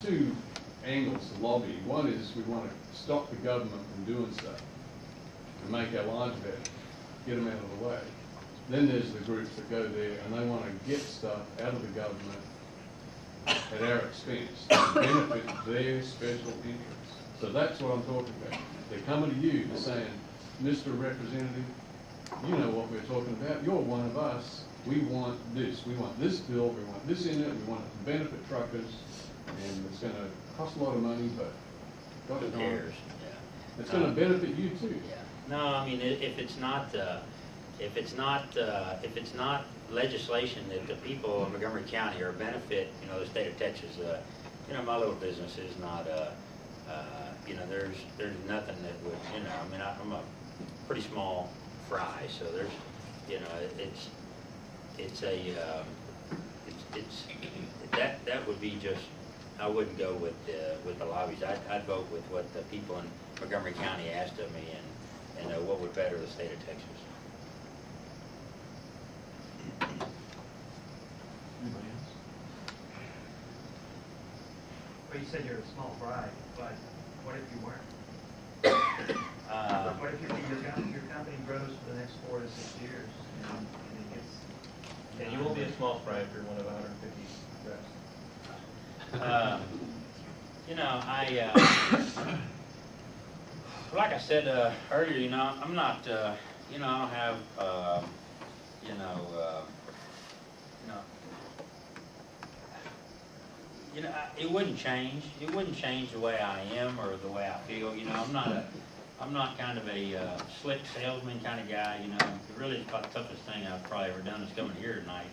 two angles to lobby. One is we want to stop the government from doing stuff and make our lives better, get them out of the way. Then there's the groups that go there and they want to get stuff out of the government at our expense to benefit their special interests. So that's what I'm talking about. They're coming to you, they're saying, Mr. Representative, you know what we're talking about. You're one of us. We want this. We want this bill. We want this in it. We want it to benefit truckers. And it's going to cost a lot of money, but God Who cares? Yeah. It's going to benefit you too. Yeah. No, I mean, if it's not legislation that the people of Montgomery County or benefit, the state of Texas, my little business is not, there's nothing that would, I mean, I'm a pretty small fry, so there's, that would be just, I wouldn't go with the lobbies. I'd vote with what the people in Montgomery County asked of me and what would better the state of Texas. Anybody else? Well, you said you're a small fry, but what if you weren't? What if your company grows for the next 4 to 6 years and it gets... And you won't be a small fry if you're one of 150 reps. Like I said earlier, I'm not, I don't have, it wouldn't change. It wouldn't change the way I am or the way I feel. I'm not kind of a slick salesman kind of guy. Really the toughest thing I've probably ever done is coming here tonight.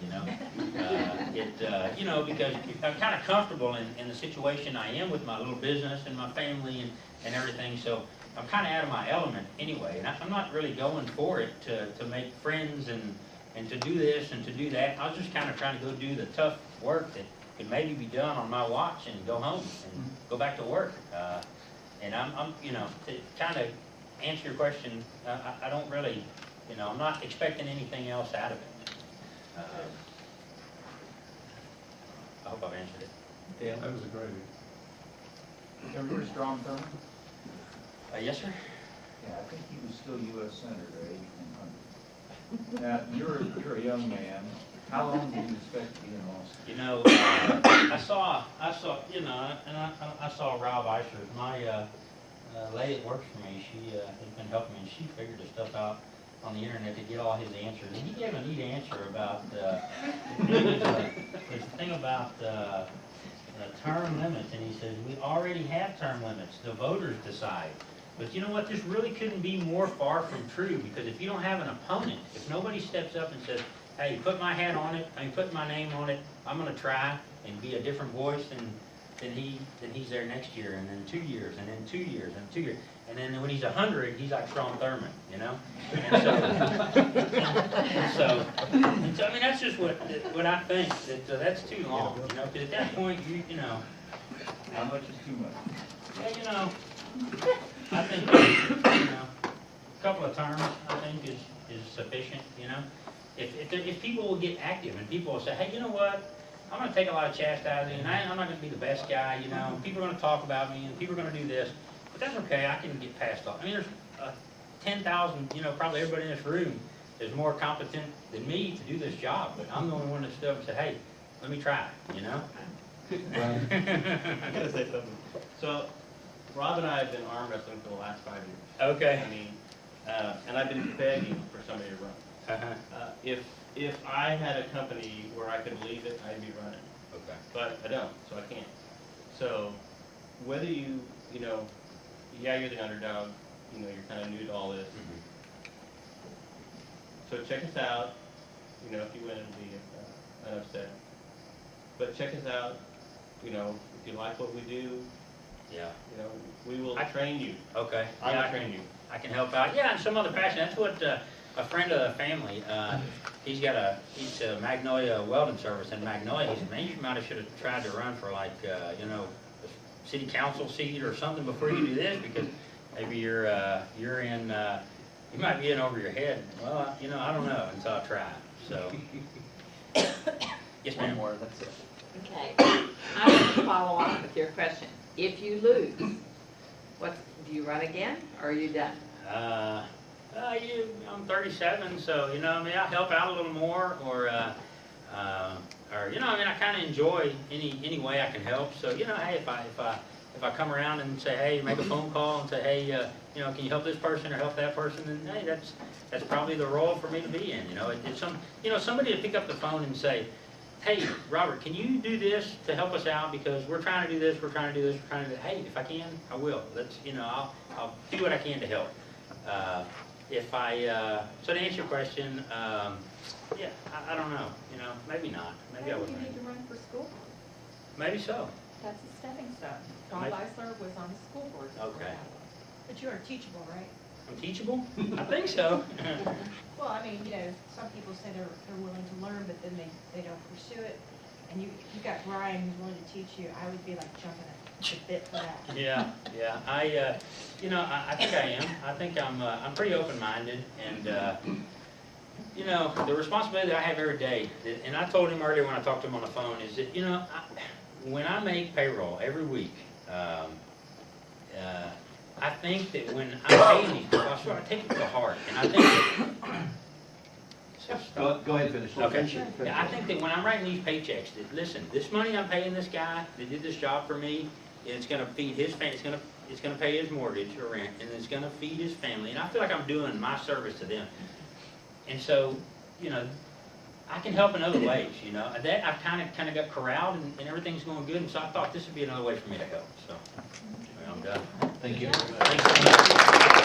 Because I'm kind of comfortable in the situation I am with my little business and my family and everything. So I'm kind of out of my element anyway, and I'm not really going for it to make friends and to do this and to do that. I was just kind of trying to go do the tough work that could maybe be done on my watch and go home and go back to work. And I'm to kind of answer your question, I don't really, I'm not expecting anything else out of it. I hope I've answered it. Yeah. That was a great answer. Ever a strong thumb? Yes, sir? Yeah, I think he was still U.S. Senator at age 100. Now, you're a young man. How long do you expect to be in Austin? I saw, I saw Rob Eicher, my lady that works for me. She has been helping me, and she figured the stuff out on the internet to get all his answers. And he gave a neat answer about this thing about term limits, and he says we already have term limits. The voters decide. But you know what? This really couldn't be more far from true, because if you don't have an opponent, if nobody steps up and says, hey, put my hat on it, put my name on it, I'm going to try and be a different voice than he's there next year, and then 2 years, and then 2 years, and 2 years. And then when he's 100, he's like Strom Thurmond, And so, I mean, that's just what I think, that that's too long, because at that point, How much is too much? yeah, I think, a couple of terms, I think, is sufficient, If people will get active and people will say, hey, you know what, I'm going to take a lot of chastising, and I'm not going to be the best guy, people are going to talk about me, and people are going to do this, but that's okay, I can get past all. I mean, there's 10,000, probably everybody in this room is more competent than me to do this job, but I'm the only one that stood up and said, hey, let me try, I gotta say something. So, Rob and I have been arm wrestling for the last 5 years. Okay. I mean, and I've been begging for somebody to run. If I had a company where I could leave it, I'd be running. Okay. But I don't, so I can't. So whether you're the underdog, you're kind of new to all this. So check us out. If you win, it'll be an upset. But check us out. If you like what we do, Yeah. we will train you. Okay. I will train you. I can help out. Yeah, in some other fashion. That's what a friend of the family, he's a Magnolia welding service in Magnolia. He said, man, you might have should have tried to run for a city council seat or something before you do this, because maybe you're in, you might be in over your head. Well, I don't know until I try. So, yes, ma'am. One more, that's it. Okay, I want to follow on with your question. If you lose, what, do you run again, or are you done? I'm 37, so, you know, I mean, I help out a little more, or, you know, I mean, I kind of enjoy any way I can help. So, you know, hey, if I come around and say, hey, make a phone call and say, hey, you know, can you help this person or help that person? Then, hey, that's probably the role for me to be in. You know, it's somebody to pick up the phone and say, hey, Robert, can you do this to help us out? Because we're trying to do this, we're trying to do this, we're trying to do that. Hey, if I can, I will. You know, I'll do what I can to help. So to answer your question, yeah, I don't know. You know, maybe not. Maybe I Maybe wouldn't. you need to run for school board. Maybe so. That's a stepping stone. Don Maybe. Leisler was on the school board. Okay. But you are teachable, right? I'm teachable? I think so. Well, I mean, you know, some people say they're willing to learn, but then they don't pursue it. And you got Brian who's willing to teach you. I would be like jumping at the bit for that. Yeah. You know, I think I am. I think I'm pretty open-minded, and you know, the responsibility that I have every day, and I told him earlier when I talked to him on the phone, is that, you know, when I make payroll every week, I think that when I'm paying these people, I swear I take it to heart, and I think that, Go ahead, finish. okay. Yeah, I think that when I'm writing these paychecks, that listen, this money I'm paying this guy that did this job for me, it's going to feed his family, it's going to pay his mortgage or rent, and it's going to feed his family, and I feel like I'm doing my service to them. And so, you know, I can help in other ways, you know. That I've kind of got corralled, and everything's going good, and so I thought this would be another way for me to help. So, I'm done. Thank you. Thanks so much.